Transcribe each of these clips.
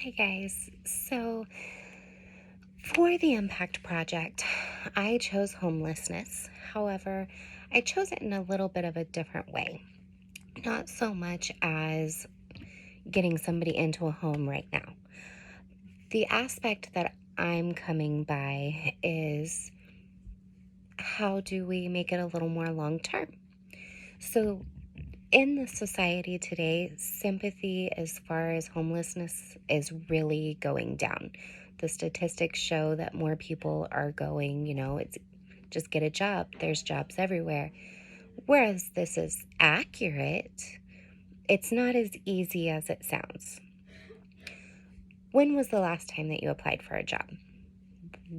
Hi, guys. So, for the Impact Project, I chose homelessness. However, I chose it in a little bit of a different way. Not so much as getting somebody into a home right now. The aspect that I'm coming by is how do we make it a little more long term? So, in the society today, sympathy as far as homelessness is really going down. The statistics show that more people are going, it's just get a job. There's jobs everywhere. Whereas this is accurate, it's not as easy as it sounds. When was the last time that you applied for a job?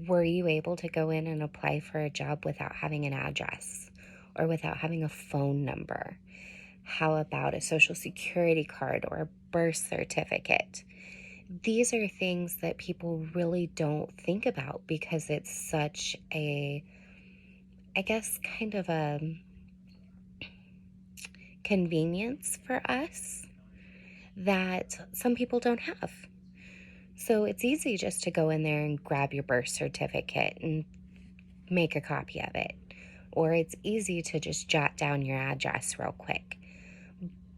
Were you able to go in and apply for a job without having an address or without having a phone number? How about a social security card or a birth certificate? These are things that people really don't think about because it's such a, I guess, kind of a convenience for us that some people don't have. So it's easy just to go in there and grab your birth certificate and make a copy of it. Or it's easy to just jot down your address real quick.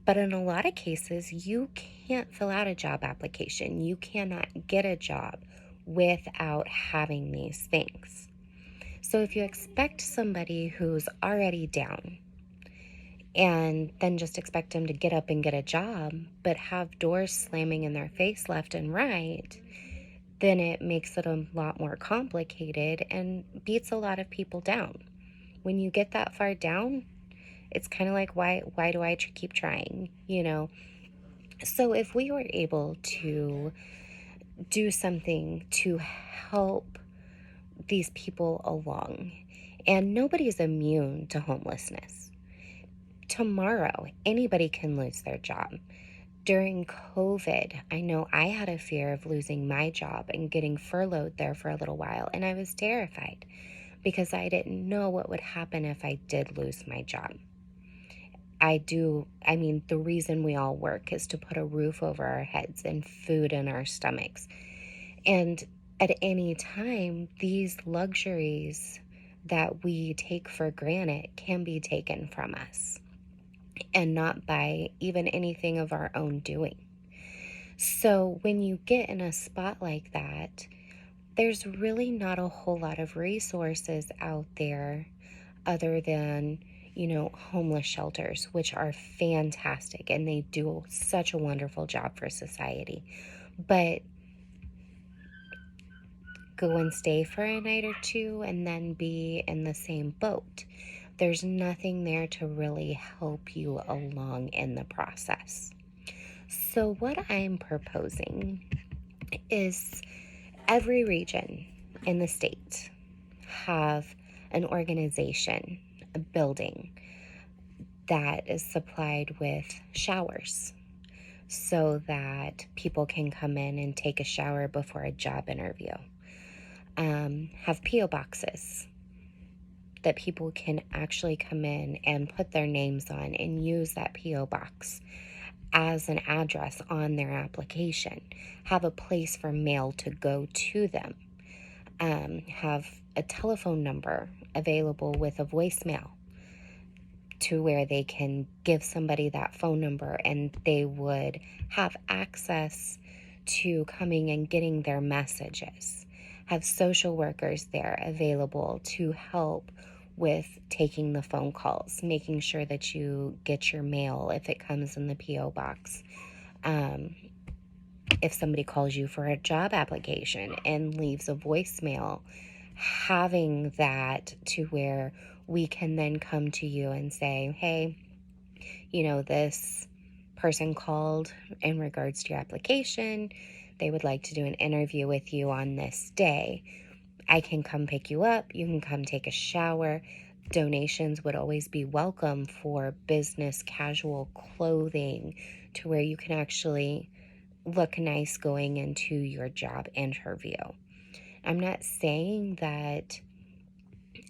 But in a lot of cases, you can't fill out a job application. You cannot get a job without having these things. So if you expect somebody who's already down and then just expect them to get up and get a job, but have doors slamming in their face left and right, then it makes it a lot more complicated and beats a lot of people down. When you get that far down, it's kind of like, why do I keep trying, So if we were able to do something to help these people along, and nobody's immune to homelessness. Tomorrow, anybody can lose their job. During COVID, I know I had a fear of losing my job and getting furloughed there for a little while, and I was terrified because I didn't know what would happen if I did lose my job. The reason we all work is to put a roof over our heads and food in our stomachs. And at any time, these luxuries that we take for granted can be taken from us, and not by even anything of our own doing. So when you get in a spot like that, there's really not a whole lot of resources out there other than, homeless shelters, which are fantastic and they do such a wonderful job for society. But go and stay for a night or two and then be in the same boat. There's nothing there to really help you along in the process. So what I'm proposing is every region in the state have an organization, a building that is supplied with showers so that people can come in and take a shower before a job interview. Have P.O. boxes that people can actually come in and put their names on and use that P.O. box as an address on their application. Have a place for mail to go to them. Have a telephone number available with a voicemail to where they can give somebody that phone number and they would have access to coming and getting their messages. Have social workers there available to help with taking the phone calls, making sure that you get your mail if it comes in the P.O. box. If somebody calls you for a job application and leaves a voicemail, having that to where we can then come to you and say, hey, this person called in regards to your application. They would like to do an interview with you on this day. I can come pick you up. You can come take a shower. Donations would always be welcome for business casual clothing to where you can actually look nice going into your job interview. I'm not saying that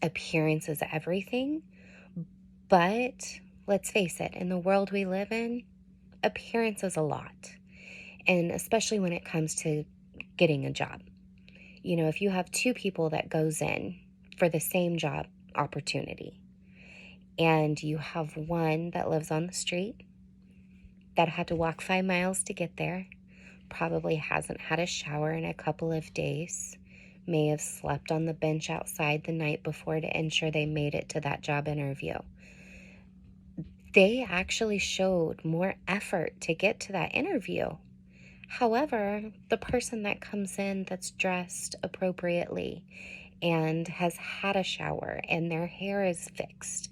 appearance is everything, but let's face it, in the world we live in, appearance is a lot. And especially when it comes to getting a job. You know, if you have two people that goes in for the same job opportunity, and you have one that lives on the street that had to walk 5 miles to get there, probably hasn't had a shower in a couple of days, may have slept on the bench outside the night before to ensure they made it to that job interview. They actually showed more effort to get to that interview. However, the person that comes in that's dressed appropriately and has had a shower and their hair is fixed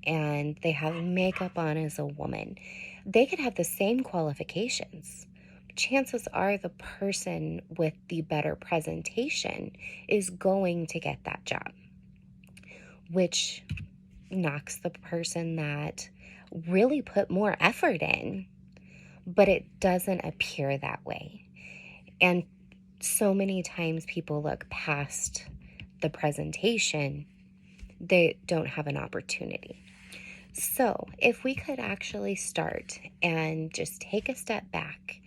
and they have makeup on as a woman, they could have the same qualifications. Chances are the person with the better presentation is going to get that job, which knocks the person that really put more effort in, but it doesn't appear that way. And so many times people look past the presentation, they don't have an opportunity. So if we could actually start and just take a step back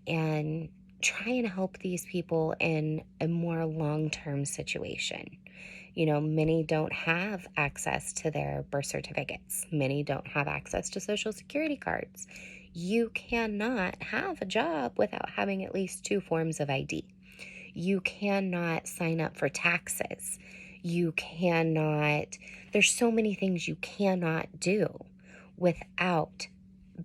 and try and help these people in a more long-term situation. You know, many don't have access to their birth certificates. Many don't have access to social security cards. You cannot have a job without having at least 2 forms of ID. You cannot sign up for taxes. You cannot, there's so many things you cannot do without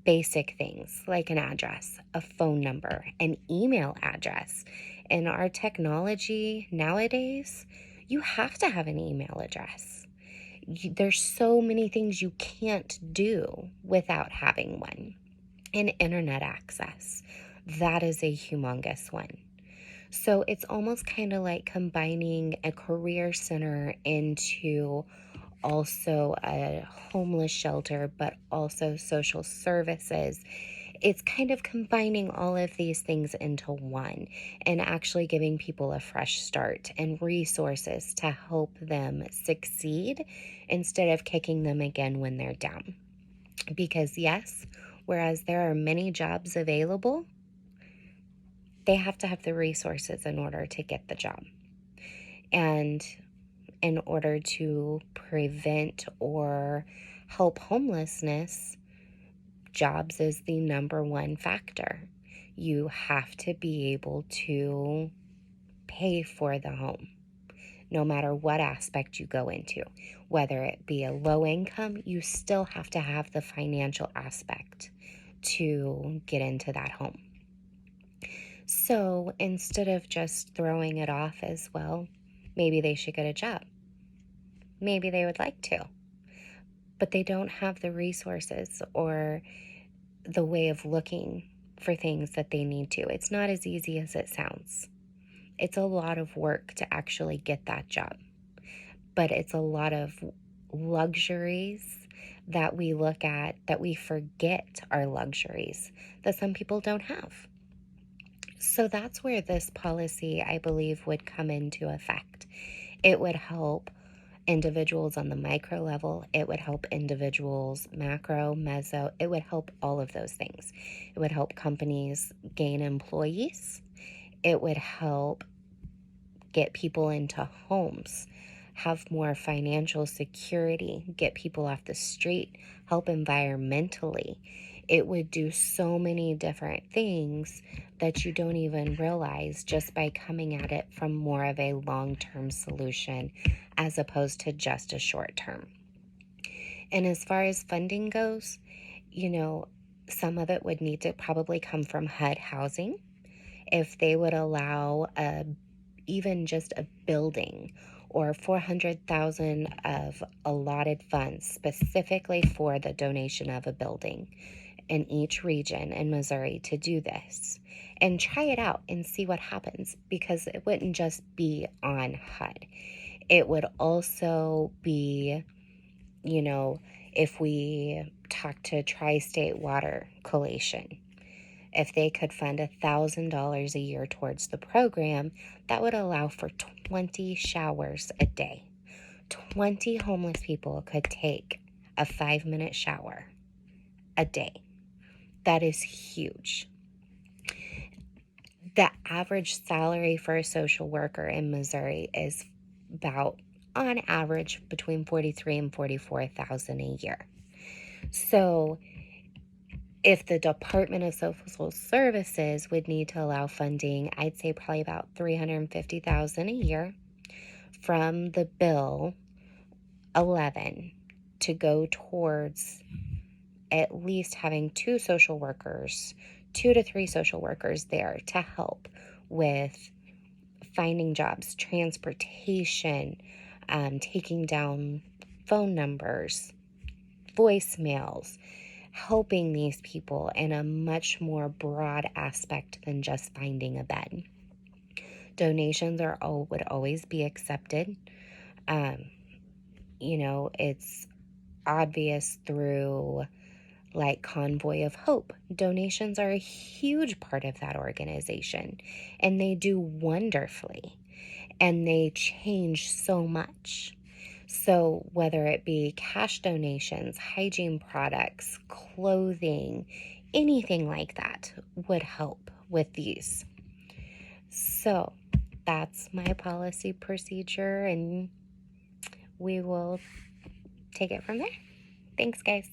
basic things like an address, a phone number, an email address. In our technology nowadays, you have to have an email address. There's so many things you can't do without having one. And internet access, that is a humongous one. So it's almost kind of like combining a career center into also a homeless shelter, but also social services. It's kind of combining all of these things into one and actually giving people a fresh start and resources to help them succeed instead of kicking them again when they're down. Because yes, whereas there are many jobs available, they have to have the resources in order to get the job. And in order to prevent or help homelessness, jobs is the number one factor. You have to be able to pay for the home, no matter what aspect you go into. Whether it be a low income, you still have to have the financial aspect to get into that home. So instead of just throwing it off as, well, maybe they should get a job. Maybe they would like to, but they don't have the resources or the way of looking for things that they need to. It's not as easy as it sounds. It's a lot of work to actually get that job, but it's a lot of luxuries that we look at that we forget are luxuries that some people don't have. So that's where this policy, I believe, would come into effect. It would help individuals on the micro level. It would help individuals macro, meso. It would help all of those things. It would help companies gain employees. It would help get people into homes, have more financial security, get people off the street, help environmentally. It would do so many different things that you don't even realize just by coming at it from more of a long-term solution as opposed to just a short-term. And as far as funding goes, you know, some of it would need to probably come from HUD housing. If they would allow even just a building or 400,000 of allotted funds specifically for the donation of a building in each region in Missouri to do this and try it out and see what happens, because it wouldn't just be on HUD. It would also be, you know, if we talk to Tri-State Water Coalition, if they could fund $1,000 a year towards the program, that would allow for 20 showers a day. 20 homeless people could take a 5-minute shower a day. That is huge. The average salary for a social worker in Missouri is about, on average, between 43 and 44,000 a year. So if the Department of Social Services would need to allow funding, I'd say probably about 350,000 a year from the bill 11 to go towards at least having two to three social workers there to help with finding jobs, transportation, taking down phone numbers, voicemails, helping these people in a much more broad aspect than just finding a bed. Donations would always be accepted. It's obvious through like Convoy of Hope. Donations are a huge part of that organization, and they do wonderfully, and they change so much. So whether it be cash donations, hygiene products, clothing, anything like that would help with these. So that's my policy procedure, and we will take it from there. Thanks, guys.